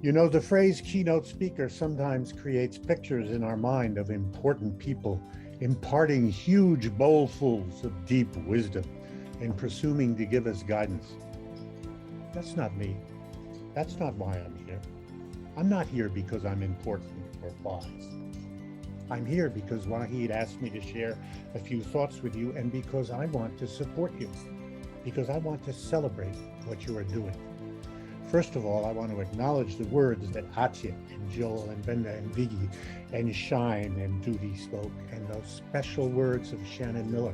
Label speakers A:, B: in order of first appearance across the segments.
A: You know, the phrase keynote speaker sometimes creates pictures in our mind of important people imparting huge bowlfuls of deep wisdom and presuming to give us guidance. That's not me. That's not why I'm here. I'm not here because I'm important or wise. I'm here because Wahid asked me to share a few thoughts with you, and because I want to support you, because I want to celebrate what you are doing. First of all, I want to acknowledge the words that Atya and Joel and Brenda and Viggy and Shine and Duty spoke, and those special words of Shannon Miller,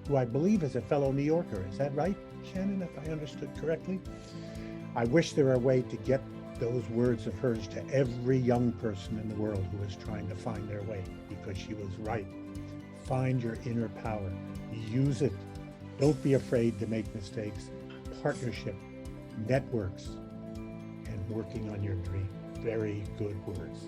A: who I believe is a fellow New Yorker. Is that right, Shannon, if I understood correctly? I wish there were a way to get those words of hers to every young person in the world who is trying to find their way, because she was right. Find your inner power. Use it. Don't be afraid to make mistakes. Partnership, networks, and working on your dream. Very good words.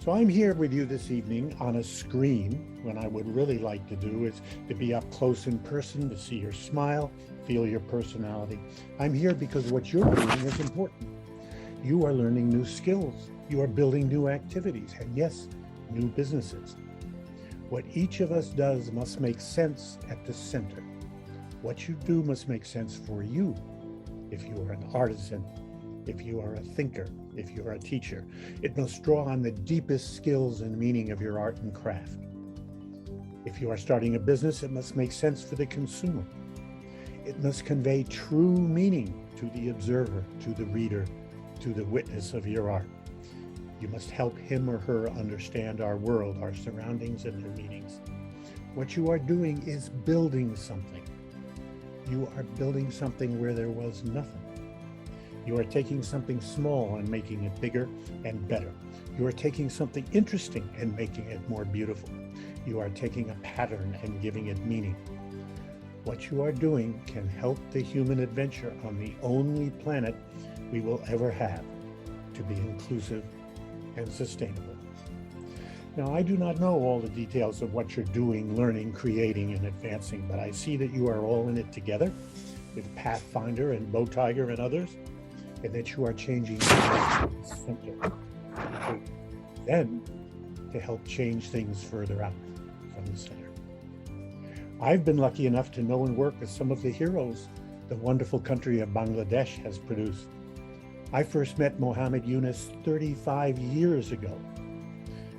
A: So I'm here with you this evening on a screen. What I would really like to do is to be up close in person, to see your smile, feel your personality. I'm here because what you're doing is important. You are learning new skills. You are building new activities, and yes, new businesses. What each of us does must make sense at the center. What you do must make sense for you. If you are an artisan, if you are a thinker, if you are a teacher, it must draw on the deepest skills and meaning of your art and craft. If you are starting a business, it must make sense for the consumer. It must convey true meaning to the observer, to the reader, to the witness of your art. You must help him or her understand our world, our surroundings, and their meanings. What you are doing is building something. You are building something where there was nothing. You are taking something small and making it bigger and better. You are taking something interesting and making it more beautiful. You are taking a pattern and giving it meaning. What you are doing can help the human adventure on the only planet we will ever have to be inclusive and sustainable. Now, I do not know all the details of what you're doing, learning, creating, and advancing, but I see that you are all in it together with PathFinder and Bow Tiger and others, and that you are changing the center. Then to help change things further out from the center. I've been lucky enough to know and work with some of the heroes the wonderful country of Bangladesh has produced. I first met Mohammed Yunus 35 years ago.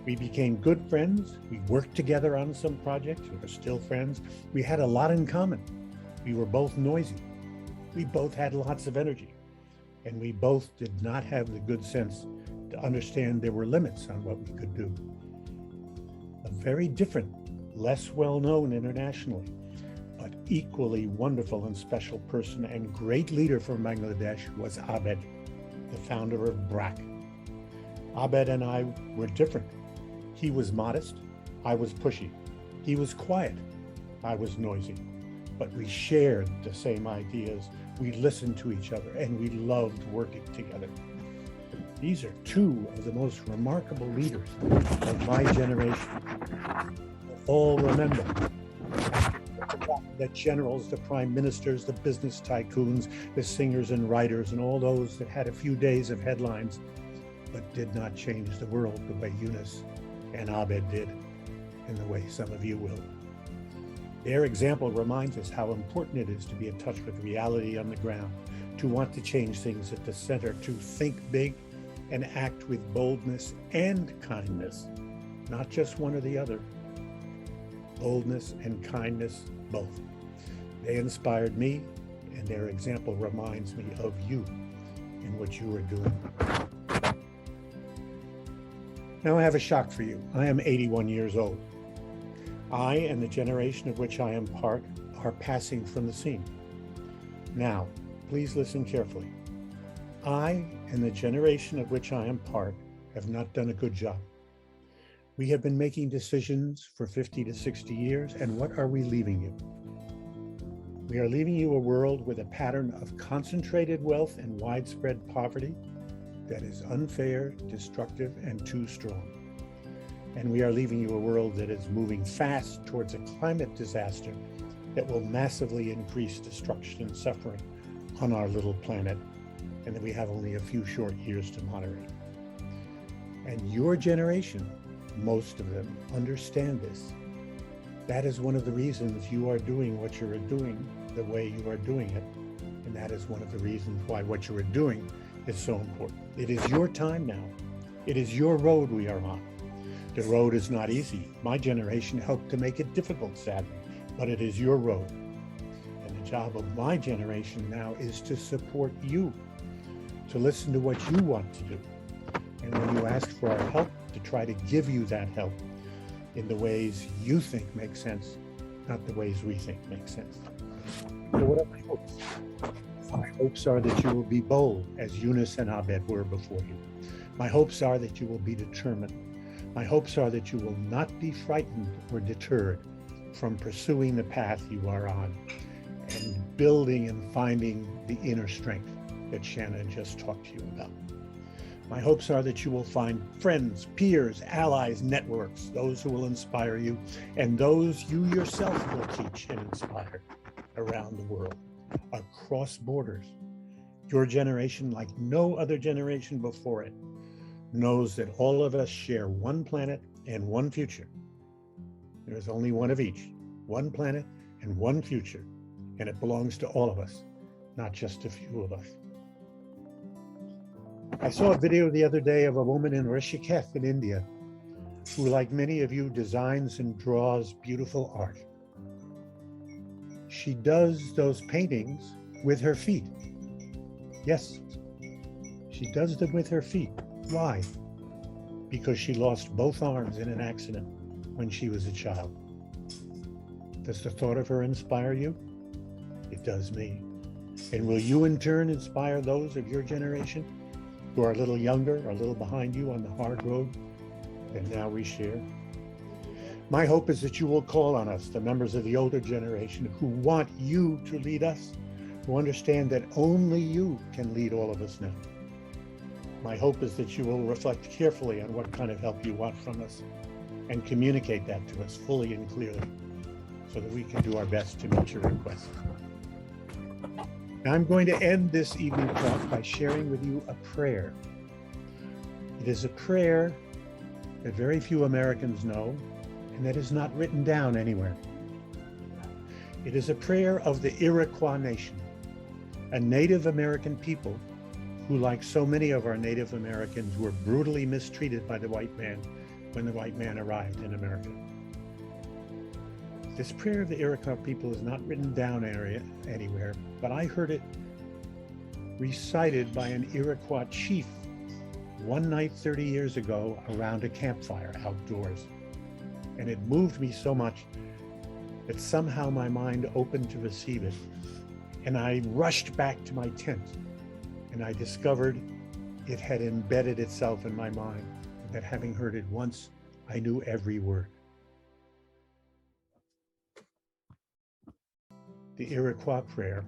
A: We became good friends. We worked together on some projects. We were still friends. We had a lot in common. We were both noisy. We both had lots of energy. And we both did not have the good sense to understand there were limits on what we could do. A very different, less well-known internationally, but equally wonderful and special person and great leader from Bangladesh was Abed, the founder of BRAC. Abed and I were different. He was modest, I was pushy. He was quiet, I was noisy. But we shared the same ideas, we listened to each other, and we loved working together. These are two of the most remarkable leaders of my generation. All remember the generals, the prime ministers, the business tycoons, the singers and writers, and all those that had a few days of headlines, but did not change the world the way Yunus and Abed did, and the way some of you will. Their example reminds us how important it is to be in touch with reality on the ground, to want to change things at the center, to think big and act with boldness and kindness, not just one or the other. Boldness and kindness, both. They inspired me, and their example reminds me of you and what you are doing. Now I have a shock for you. I am 81 years old. I and the generation of which I am part are passing from the scene. Now, please listen carefully. I and the generation of which I am part have not done a good job. We have been making decisions for 50 to 60 years, and what are we leaving you? We are leaving you a world with a pattern of concentrated wealth and widespread poverty that is unfair, destructive, and too strong. And we are leaving you a world that is moving fast towards a climate disaster that will massively increase destruction and suffering on our little planet and that we have only a few short years to moderate. And your generation, most of them, understand this. That is one of the reasons you are doing what you are doing the way you are doing it. And that is one of the reasons why what you are doing is so important. It is your time now. It is your road we are on. The road is not easy. My generation helped to make it difficult, sadly, but it is your road. And the job of my generation now is to support you, to listen to what you want to do. And when you ask for our help, to try to give you that help in the ways you think make sense, not the ways we think make sense. So what are my hopes? My hopes are that you will be bold, as Eunice and Abed were before you. My hopes are that you will be determined. My hopes are that you will not be frightened or deterred from pursuing the path you are on and building and finding the inner strength that Shannon just talked to you about. My hopes are that you will find friends, peers, allies, networks, those who will inspire you, and those you yourself will teach and inspire around the world, across borders. Your generation, like no other generation before it, knows that all of us share one planet and one future. There is only one of each, one planet and one future, and it belongs to all of us, not just a few of us. I saw a video the other day of a woman in Rishikesh in India who, like many of you, designs and draws beautiful art. She does those paintings with her feet. Yes, she does them with her feet. Why? Because she lost both arms in an accident when she was a child. Does the thought of her inspire you? It does me. And will you in turn inspire those of your generation who are a little younger or a little behind you on the hard road that now we share? My hope is that you will call on us, the members of the older generation who want you to lead us, who understand that only you can lead all of us now. My hope is that you will reflect carefully on what kind of help you want from us and communicate that to us fully and clearly so that we can do our best to meet your requests. Now, I'm going to end this evening talk by sharing with you a prayer. It is a prayer that very few Americans know and that is not written down anywhere. It is a prayer of the Iroquois Nation, a Native American people who, like so many of our Native Americans, were brutally mistreated by the white man when the white man arrived in America. This prayer of the Iroquois people is not written down anywhere, but I heard it recited by an Iroquois chief one night 30 years ago around a campfire outdoors. And it moved me so much that somehow my mind opened to receive it. And I rushed back to my tent and I discovered it had embedded itself in my mind, that having heard it once, I knew every word. The Iroquois prayer.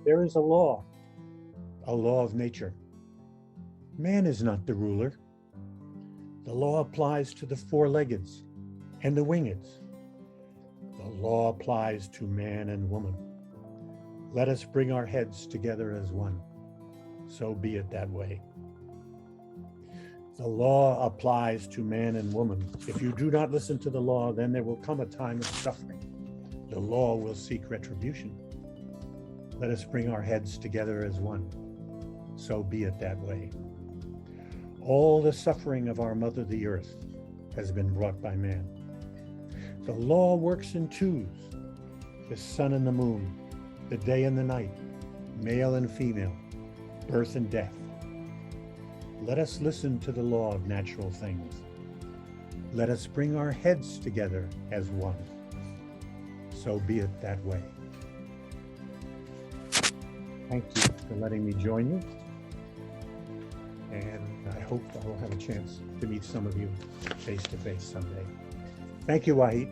A: There is a law of nature. Man is not the ruler. The law applies to the four-leggeds and the wingeds. The law applies to man and woman. Let us bring our heads together as one. So be it that way. The law applies to man and woman. If you do not listen to the law, then there will come a time of suffering. The law will seek retribution. Let us bring our heads together as one. So be it that way. All the suffering of our mother, the earth, has been brought by man. The law works in twos, the sun and the moon, the day and the night, male and female, birth and death. Let us listen to the law of natural things. Let us bring our heads together as one. So be it that way. Thank you for letting me join you. And I hope I will have a chance to meet some of you face to face someday. Thank you, Wahid.